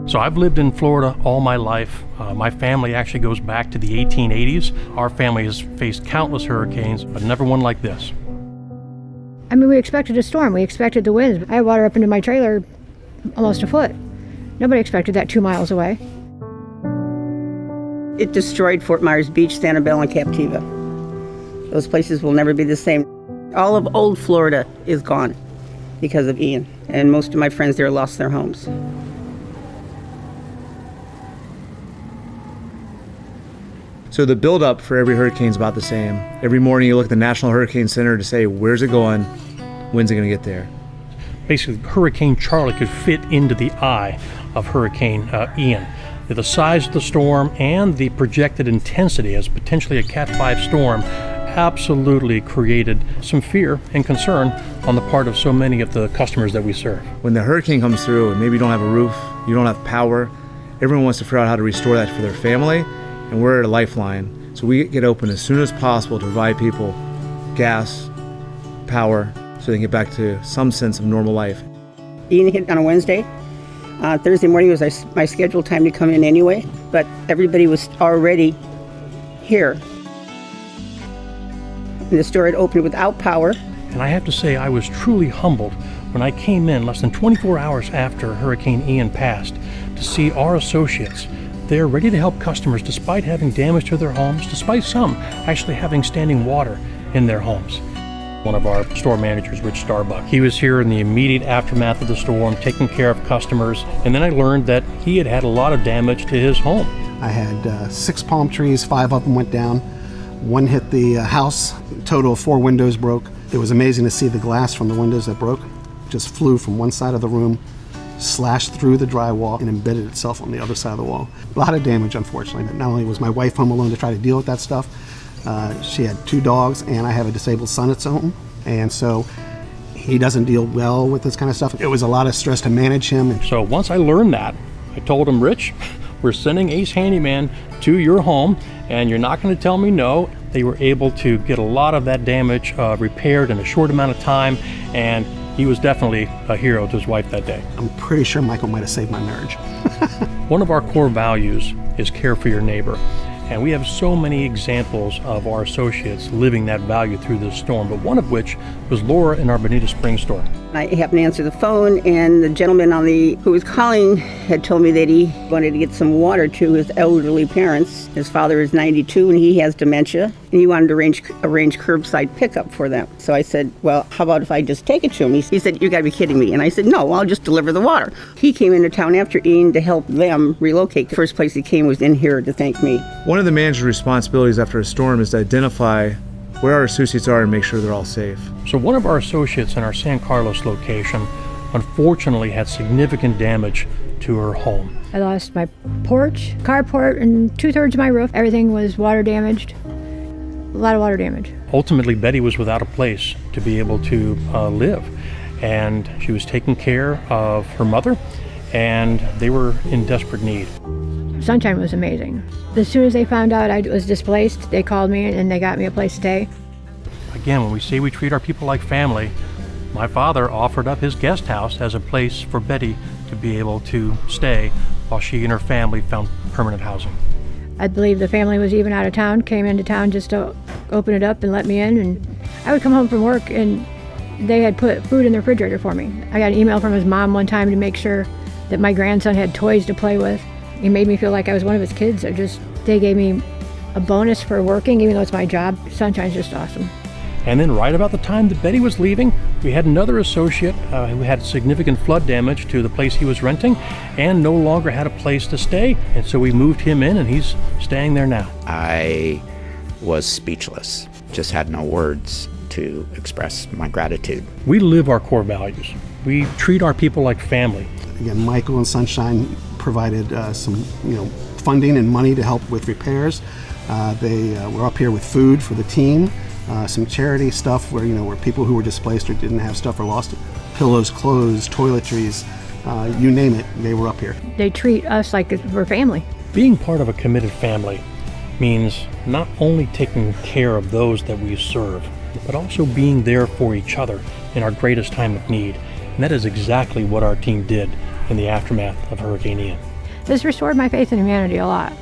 So I've lived in Florida all my life. My family actually goes back to the 1880s. Our family has faced countless hurricanes, but never one like this. I mean, we expected a storm. We expected the winds. I had water up into my trailer almost a foot. Nobody expected that 2 miles away. It destroyed Fort Myers Beach, Sanibel, and Captiva. Those places will never be the same. All of old Florida is gone because of Ian, and most of my friends there lost their homes. So the buildup for every hurricane is about the same. Every morning you look at the National Hurricane Center to say, where's it going? When's it going to get there? Basically, Hurricane Charlie could fit into the eye of Hurricane Ian. The size of the storm and the projected intensity as potentially a Cat 5 storm absolutely created some fear and concern on the part of so many of the customers that we serve. When the hurricane comes through and maybe you don't have a roof, you don't have power, everyone wants to figure out how to restore that for their family, and we're a lifeline. So we get open as soon as possible to provide people gas, power, so they can get back to some sense of normal life. Ian hit on a Wednesday. Thursday morning was my scheduled time to come in anyway, but everybody was already here. And the store had opened without power. And I have to say, I was truly humbled when I came in less than 24 hours after Hurricane Ian passed to see our associates there ready to help customers despite having damage to their homes, despite some actually having standing water in their homes. One of our store managers, Rich Starbuck, he was here in the immediate aftermath of the storm, taking care of customers, and then I learned that he had had a lot of damage to his home. I had 6 palm trees, 5 of them went down. 1 hit the house, a total of 4 windows broke. It was amazing to see the glass from the windows that broke. Just flew from one side of the room, slashed through the drywall, and embedded itself on the other side of the wall. A lot of damage, unfortunately. But not only was my wife home alone to try to deal with that stuff, she had 2 dogs, and I have a disabled son at home, and so he doesn't deal well with this kind of stuff. It was a lot of stress to manage him. So once I learned that, I told him, Rich, we're sending Ace Handyman to your home, and you're not going to tell me no. They were able to get a lot of that damage repaired in a short amount of time, and he was definitely a hero to his wife that day. I'm pretty sure Michael might have saved my marriage. One of our core values is care for your neighbor. And we have so many examples of our associates living that value through this storm, but one of which was Laura in our Bonita Springs store. I happened to answer the phone, and the gentleman who was calling had told me that he wanted to get some water to his elderly parents. His father is 92 and he has dementia, and he wanted to arrange curbside pickup for them. So I said, well, how about if I just take it to him? He said, you gotta be kidding me. And I said, no, I'll just deliver the water. He came into town after Ian to help them relocate. The first place he came was in here to thank me. One of the manager's responsibilities after a storm is to identify where our associates are and make sure they're all safe. So one of our associates in our San Carlos location unfortunately had significant damage to her home. I lost my porch, carport, and 2/3 of my roof. Everything was water damaged. A lot of water damage. Ultimately, Betty was without a place to be able to live, and she was taking care of her mother, and they were in desperate need. Sunshine was amazing. As soon as they found out I was displaced, they called me and they got me a place to stay. Again, when we say we treat our people like family, my father offered up his guest house as a place for Betty to be able to stay while she and her family found permanent housing. I believe the family was even out of town, came into town just to open it up and let me in. And I would come home from work and they had put food in the refrigerator for me. I got an email from his mom one time to make sure that my grandson had toys to play with. It made me feel like I was one of his kids. They gave me a bonus for working, even though it's my job. Sunshine's just awesome. And then right about the time that Betty was leaving, we had another associate who had significant flood damage to the place he was renting and no longer had a place to stay. And so we moved him in and he's staying there now. I was speechless, just had no words to express my gratitude. We live our core values. We treat our people like family. Again, Michael and Sunshine provided some funding and money to help with repairs. They were up here with food for the team, some charity stuff where people who were displaced or didn't have stuff or lost it. Pillows, clothes, toiletries, you name it, they were up here. They treat us like we're family. Being part of a committed family means not only taking care of those that we serve, but also being there for each other in our greatest time of need. And that is exactly what our team did in the aftermath of Hurricane Ian. has restored my faith in humanity a lot.